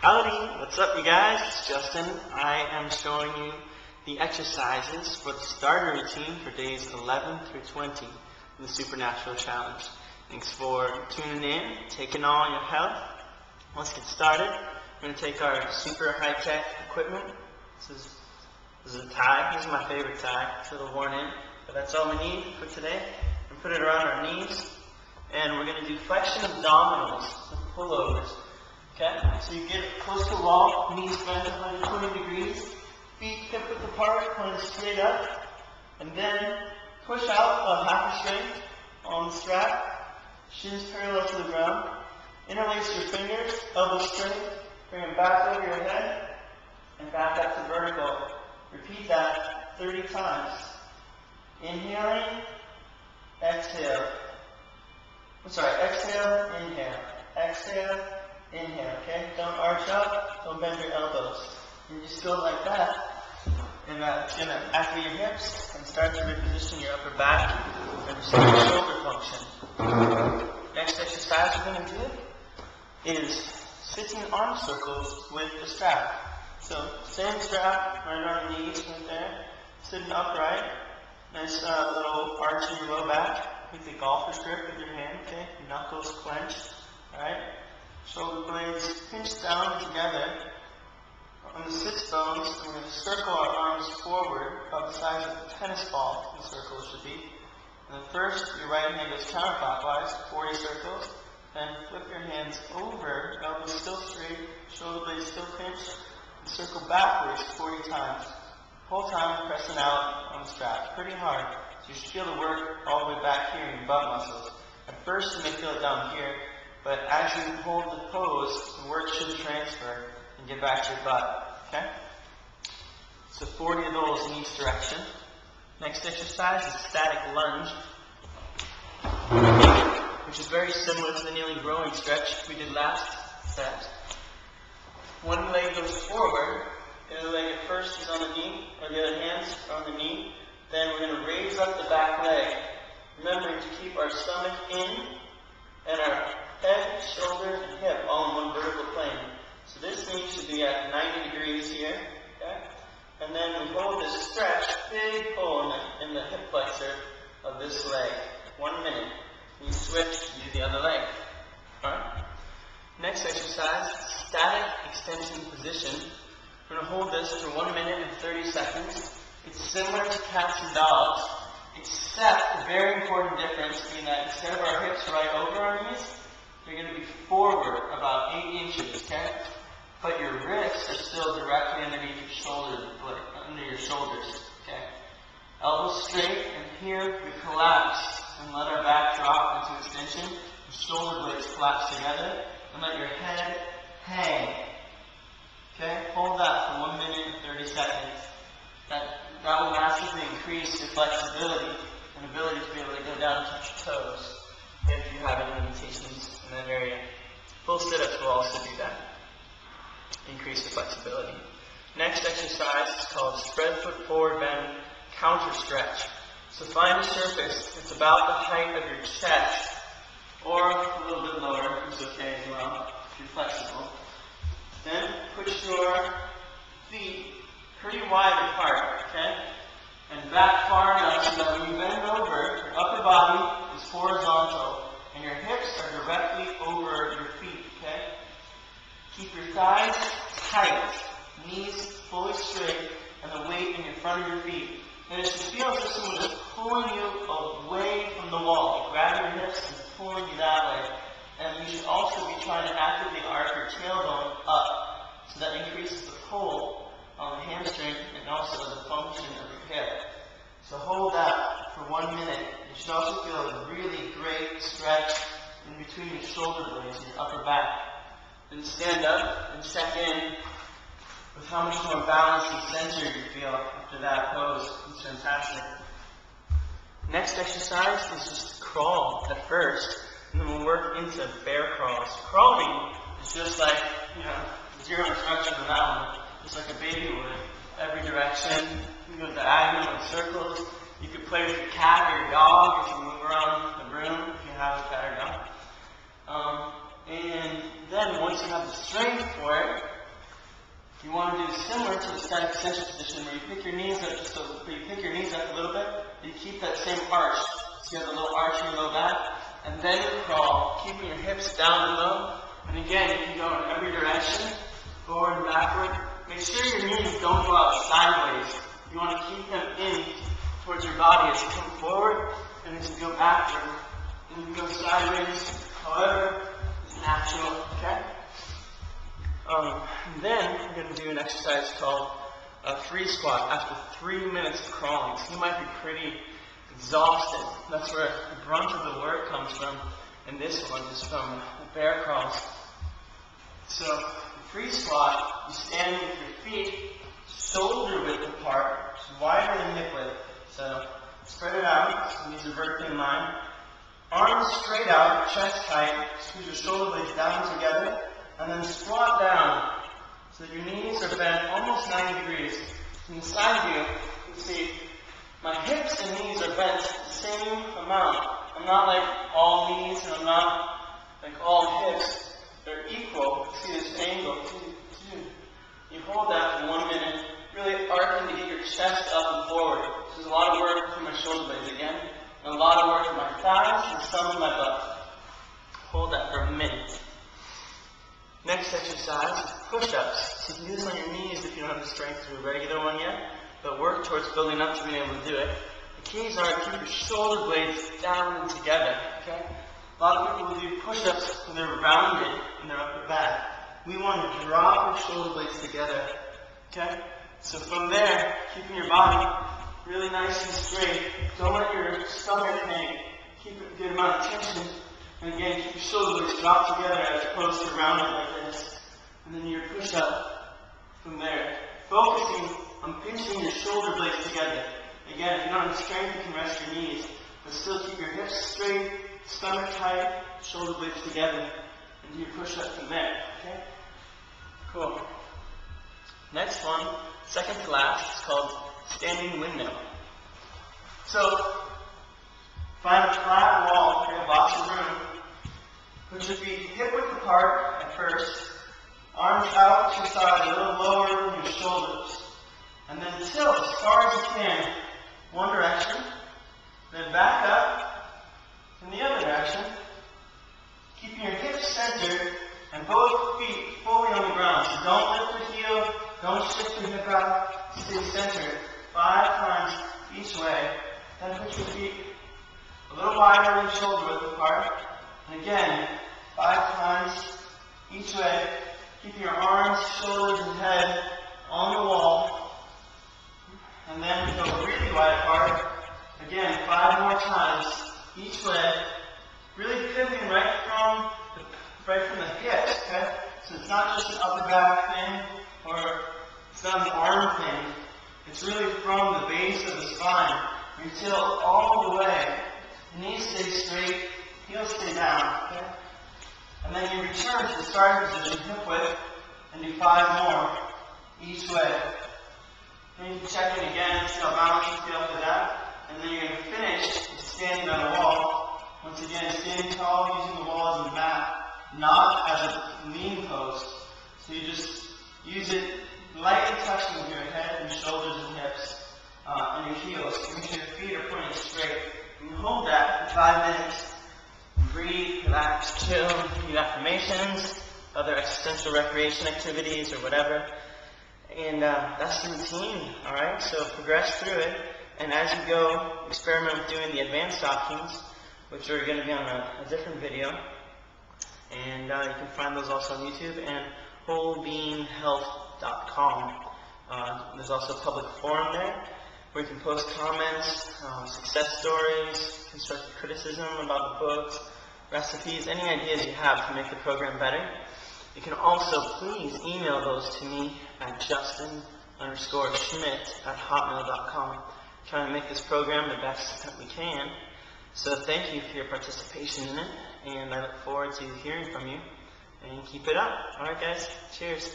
Howdy, what's up you guys? It's Justin. I am showing you the exercises for the starter routine for days 11 through 20 in the SuperNatural challenge. Thanks for tuning in, taking all your help. Let's get started. We're going to take our super high-tech equipment. This is a tie. This is my favorite tie. It's a little worn in, but that's all we need for today. We're going to put it around our knees, and we're going to do flexion abdominals with pullovers. Okay, so you get close to the wall, knees bent 120 degrees, feet hip width apart, pointed straight up, and then push out about half a strength on the strap, shins parallel to the ground, interlace your fingers, elbows straight, bring them back over your head, and back up to vertical. Repeat that 30 times. Inhaling, exhale. Exhale, inhale. Exhale, inhale, okay? Don't arch up, don't bend your elbows. You just go like that, and that's going to activate your hips and start to reposition your upper back and restore your shoulder function. Next exercise we're going to do is sitting arm circles with the strap. So, same strap, right on your knees, right there, sitting upright, nice little arch in your low back, with the golfer's grip with your hand, okay? Your knuckles clenched, alright? Shoulder blades pinched down together. On the sits bones, we're going to circle our arms forward about the size of a tennis ball, the circle should be. And then first, your right hand goes counterclockwise, 40 circles. Then flip your hands over, elbows still straight, shoulder blades still pinched, and circle backwards 40 times. The whole time pressing out on the strap. Pretty hard. So you should feel the work all the way back here in your butt muscles. At first, you may feel it down here. But as you hold the pose, the work should transfer and get back to your butt. Okay? So 40 of those in each direction. Next exercise is static lunge, which is very similar to the kneeling rowing stretch we did last set. One leg goes forward, the other leg at first is on the knee, or the other hands are on the knee. Then we're going to raise up the back leg, remembering to keep our stomach in and our head, shoulder, and hip all in one vertical plane. So this knee should be at 90 degrees here, okay? And then we hold this stretch, big pull in the hip flexor of this leg. 1 minute. You switch to the other leg. Alright? Next exercise, static extension position. We're going to hold this for 1 minute and 30 seconds. It's similar to cats and dogs, except a very important difference being that instead of our hips right over our knees, they're going to be forward about 8 inches, okay? But your wrists are still directly underneath your shoulders, under your shoulders, okay? Elbows straight, and here we collapse and let our back drop into extension. The shoulder blades collapse together, and let your head hang. Okay? Hold that for 1 minute and 30 seconds. That will massively increase your flexibility and ability to be able to go down and touch your toes if you have any limitations in that area. Full sit-ups will also do that. Increase the flexibility. Next exercise is called spread foot forward bend counter stretch. So find a surface that's about the height of your chest or a little bit lower, which is okay as well if you're flexible. Then push your feet pretty wide apart, okay? And back far enough so that when you bend over, your upper body is horizontal and your hips are directly over your feet, okay? Keep your thighs tight, knees fully straight, and the weight in your front of your feet. And it should feel as if someone is pulling you away from the wall. Grab your hips and pulling you that way. And you should also be trying to actively arc your tailbone up, so that increases the pull on the hamstring and also the function of your hip. So hold that for 1 minute. You should also feel a really great stretch in between your shoulder blades and your upper back. Then stand up and check in with how much more balanced and centered you feel after that pose. It's fantastic. Next exercise is just crawl at first, and then we'll work into bear crawls. Crawling is just like, zero instruction on that one. Just like a baby would. Every direction. You can go diagonal in circles. You could play with your cat or your dog as you move around the room if you have a cat or dog. And then once you have the strength for it, do similar to the static extension position, where you pick your knees up a little bit, but you keep that same arch. So you have a little arch in your low back, and then you crawl, keeping your hips down and low. And again, you can go in every direction, forward and backward. Make sure your knees don't go out sideways. You want to keep them in towards your body as you come forward and as you go backward. And you go sideways, however is natural, okay? Then we're going to do an exercise called a free squat after 3 minutes of crawling. So you might be pretty exhausted. That's where the brunt of the work comes from. And this one is from the bear crawls. So the free squat, you stand with your feet shoulder width apart, wider than hip width. So spread it out, so these are vertically in line. Arms straight out, chest tight, squeeze your shoulder blades down together, and then squat down so that your knees are bent almost 90 degrees. From the side view, you can see my hips and knees are bent the same amount. I'm not like all knees and I'm not like all hips. They're equal. See this angle? You hold that for 1 minute, really arcing to get your chest up and forward. This is a lot of work for my shoulder blades again, and a lot of work for my thighs and some of my butt. Hold that for a minute. Next exercise is push-ups. So you can do this on your knees if you don't have the strength to do a regular one yet, but work towards building up to being able to do it. The keys are to keep your shoulder blades down and together, okay? A lot of people will do push-ups when they're rounded in their upper back. We want to drop our shoulder blades together, okay? So from there, keeping your body really nice and straight. Don't let your stomach hang. Keep a good amount of tension. And again, keep your shoulder blades dropped together as opposed to rounded like this. And then your push-up from there. Focusing on pinching your shoulder blades together. Again, if you don't have the strength, you can rest your knees. But still keep your hips straight, stomach tight, shoulder blades together. And do your push-up from there. Okay? Cool. Next one, second to last, is called standing windmill. So, find a flat wall, okay, a box of room. Put your feet hip width apart at first. Arms out to your side, a little lower than your shoulders. And then tilt as far as you can, one direction. Then back up in the other direction. Keeping your hips centered and both feet fully on the ground. So don't lift your heel, don't shift your hip out. Stay centered 5 times each way. Then put your feet a little wider than shoulder width apart. And again, 5 times each way. Keep your arms, shoulders, and head on the wall. And then we go really wide apart. Again, 5 more times each way. Really pivoting right from the hips, okay? So it's not just an upper back thing, or it's not an arm thing. It's really from the base of the spine. You tilt all the way. Knees stay straight, heels stay down, okay? And then you return to the starting position, hip width, and do 5 more each way. Then you can check in again, see how balanced you feel for that. And then you're going to finish standing on the wall. Once again, standing tall, using the wall as a mat, not as a lean post. So you just use it lightly touching with your head and shoulders and hips and your heels. Make sure your feet are pointing straight. And you hold that for 5 minutes. Breathe, relax, chill, do affirmations, other existential recreation activities or whatever. And that's the routine, alright? So progress through it. And as you go, experiment with doing the advanced options, which are going to be on a different video. And you can find those also on YouTube and wholebeinghealth.com. There's also a public forum there where you can post comments, success stories, constructive criticism about the books, recipes, any ideas you have to make the program better. You can also please email those to me at justin_schmidt@hotmail.com. Trying to make this program the best that we can. So thank you for your participation in it, and I look forward to hearing from you. And keep it up. Alright guys, cheers.